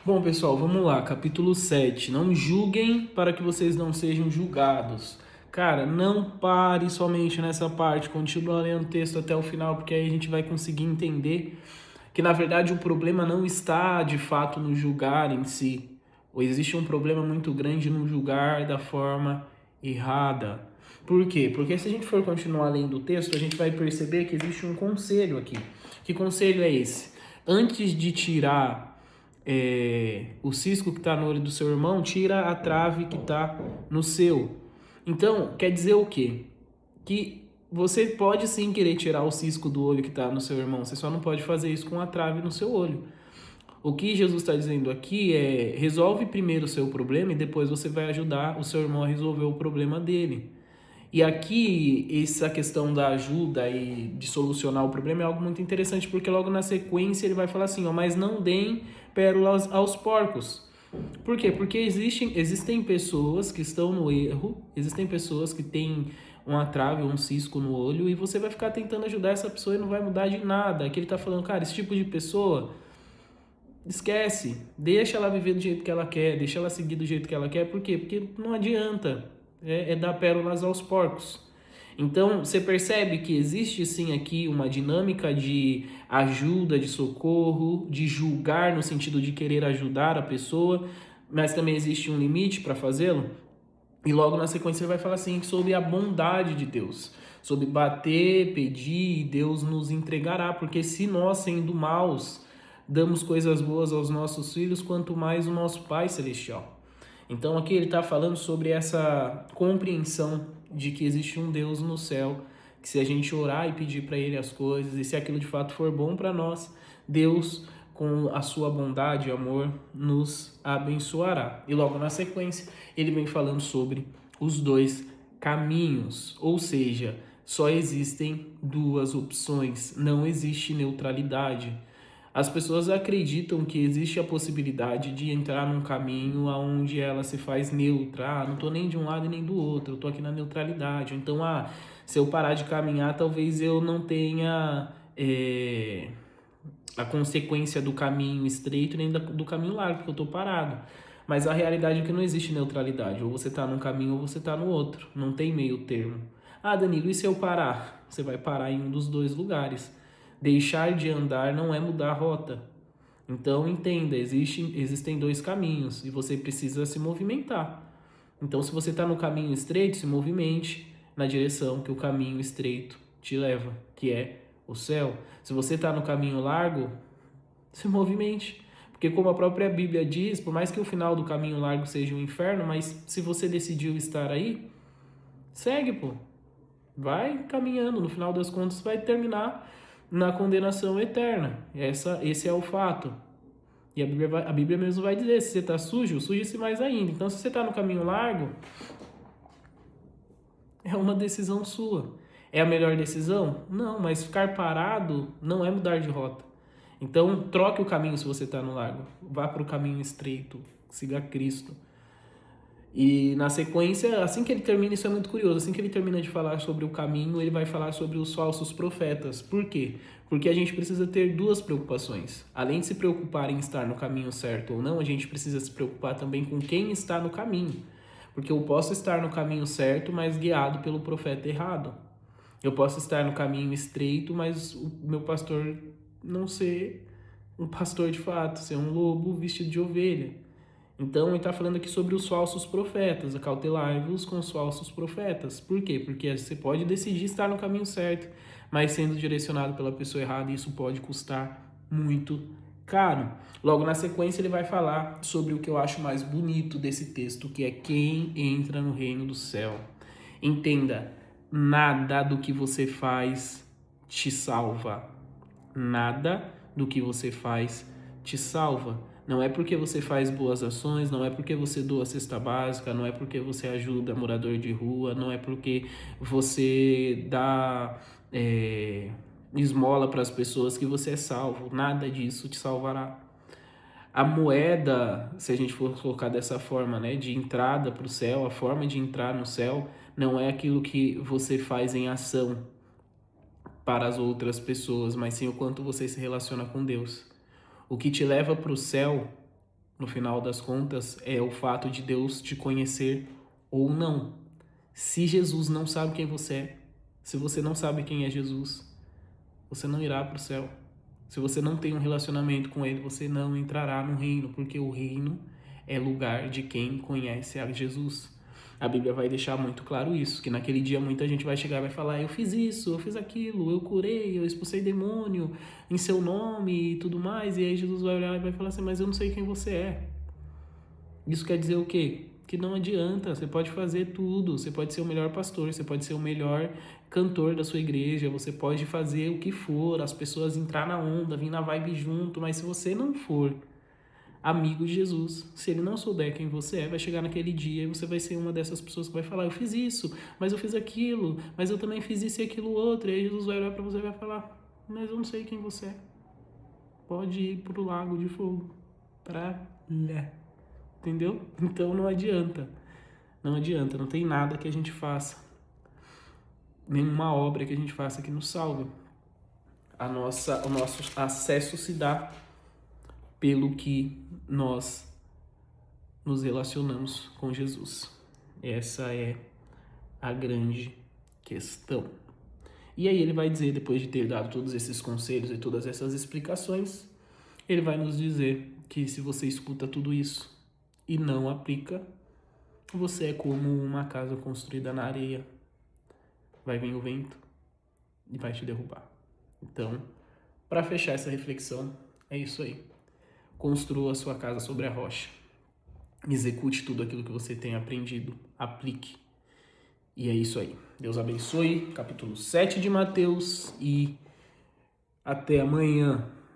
Bom, pessoal, vamos lá. Capítulo 7. Não julguem para que vocês não sejam julgados. Cara, não pare somente nessa parte. Continua lendo o texto até o final, porque aí a gente vai conseguir entender que, na verdade, o problema não está, de fato, no julgar em si. Ou existe um problema muito grande no julgar da forma errada. Por quê? Porque se a gente for continuar lendo o texto, a gente vai perceber que existe um conselho aqui. Que conselho é esse? Antes de tirar o cisco que está no olho do seu irmão, tira a trave que está no seu. Então, quer dizer o quê? Que você pode sim querer tirar o cisco do olho que está no seu irmão, você só não pode fazer isso com a trave no seu olho. O que Jesus está dizendo aqui é: resolve primeiro o seu problema e depois você vai ajudar o seu irmão a resolver o problema dele. E aqui, essa questão da ajuda e de solucionar o problema é algo muito interessante, porque logo na sequência ele vai falar assim, ó, mas não deem pérolas aos porcos. Por quê? Porque existem pessoas que estão no erro, existem pessoas que têm uma trave, um cisco no olho, e você vai ficar tentando ajudar essa pessoa e não vai mudar de nada. Aqui ele tá falando, cara, esse tipo de pessoa, esquece, deixa ela viver do jeito que ela quer, deixa ela seguir do jeito que ela quer. Por quê? Porque não adianta, é dar pérolas aos porcos. Então, você percebe que existe sim aqui uma dinâmica de ajuda, de socorro, de julgar no sentido de querer ajudar a pessoa, mas também existe um limite para fazê-lo. E logo na sequência ele vai falar assim sobre a bondade de Deus, sobre bater, pedir e Deus nos entregará, porque se nós, sendo maus, damos coisas boas aos nossos filhos, quanto mais o nosso Pai Celestial. Então aqui ele está falando sobre essa compreensão de que existe um Deus no céu, que se a gente orar e pedir para Ele as coisas, e se aquilo de fato for bom para nós, Deus, com a sua bondade e amor, nos abençoará. E logo na sequência, ele vem falando sobre os dois caminhos, ou seja, só existem duas opções, não existe neutralidade. As pessoas acreditam que existe a possibilidade de entrar num caminho onde ela se faz neutra. Não tô nem de um lado e nem do outro, eu tô aqui na neutralidade. Então, se eu parar de caminhar, talvez eu não tenha a consequência do caminho estreito nem do caminho largo, porque eu tô parado. Mas a realidade é que não existe neutralidade. Ou você tá num caminho ou você tá no outro. Não tem meio termo. Ah, Danilo, e se eu parar? Você vai parar em um dos dois lugares. Deixar de andar não é mudar a rota. Então entenda, existem dois caminhos e você precisa se movimentar. Então, se você está no caminho estreito, se movimente na direção que o caminho estreito te leva, que é o céu. Se você está no caminho largo, se movimente. Porque como a própria Bíblia diz, por mais que o final do caminho largo seja o inferno, mas se você decidiu estar aí, segue, pô. Vai caminhando, no final das contas vai terminar na condenação eterna. Esse é o fato. E a Bíblia mesmo vai dizer, se você está sujo, suje-se mais ainda. Então, se você está no caminho largo, é uma decisão sua. É a melhor decisão? Não, mas ficar parado não é mudar de rota. Então, troque o caminho se você está no largo. Vá para o caminho estreito. Siga Cristo. E na sequência, assim que ele termina, isso é muito curioso, assim que ele termina de falar sobre o caminho, ele vai falar sobre os falsos profetas. Por quê? Porque a gente precisa ter duas preocupações. Além de se preocupar em estar no caminho certo ou não, a gente precisa se preocupar também com quem está no caminho. Porque eu posso estar no caminho certo, mas guiado pelo profeta errado. Eu posso estar no caminho estreito, mas o meu pastor não ser um pastor de fato, ser um lobo vestido de ovelha. Então, ele está falando aqui sobre os falsos profetas, acautelai-vos com os falsos profetas. Por quê? Porque você pode decidir estar no caminho certo, mas sendo direcionado pela pessoa errada, isso pode custar muito caro. Logo na sequência, ele vai falar sobre o que eu acho mais bonito desse texto, que é quem entra no reino do céu. Entenda, nada do que você faz te salva. Nada do que você faz te salva. Não é porque você faz boas ações, não é porque você doa cesta básica, não é porque você ajuda morador de rua, não é porque você dá esmola para as pessoas que você é salvo. Nada disso te salvará. A moeda, se a gente for colocar dessa forma, né, de entrada para o céu, a forma de entrar no céu, não é aquilo que você faz em ação para as outras pessoas, mas sim o quanto você se relaciona com Deus. O que te leva para o céu no final das contas, é o fato de Deus te conhecer ou não. Se Jesus não sabe quem você é, se você não sabe quem é Jesus, você não irá para o céu. Se você não tem um relacionamento com Ele, você não entrará no reino, porque o reino é lugar de quem conhece a Jesus. A Bíblia vai deixar muito claro isso, que naquele dia muita gente vai chegar e vai falar: eu fiz isso, eu fiz aquilo, eu curei, eu expulsei demônio em seu nome e tudo mais. E aí Jesus vai olhar e vai falar assim: mas eu não sei quem você é. Isso quer dizer o quê? Que não adianta, você pode fazer tudo, você pode ser o melhor pastor, você pode ser o melhor cantor da sua igreja, você pode fazer o que for, as pessoas entrar na onda, vir na vibe junto, mas se você não for amigo de Jesus, se ele não souber quem você é, vai chegar naquele dia e você vai ser uma dessas pessoas que vai falar: eu fiz isso, mas eu fiz aquilo, mas eu também fiz isso e aquilo outro. E aí Jesus vai olhar para você e vai falar: mas eu não sei quem você é. Pode ir pro lago de fogo. Pra lá. Entendeu? Então não adianta. Não adianta, não tem nada que a gente faça, nenhuma obra que a gente faça que nos salve. O nosso acesso se dá pelo que nós nos relacionamos com Jesus. Essa é a grande questão. E aí ele vai dizer, depois de ter dado todos esses conselhos e todas essas explicações, ele vai nos dizer que se você escuta tudo isso e não aplica, você é como uma casa construída na areia. Vai vir o vento e vai te derrubar. Então, para fechar essa reflexão, é isso aí. Construa a sua casa sobre a rocha. Execute tudo aquilo que você tem aprendido. Aplique. E é isso aí. Deus abençoe. Capítulo 7 de Mateus e até amanhã.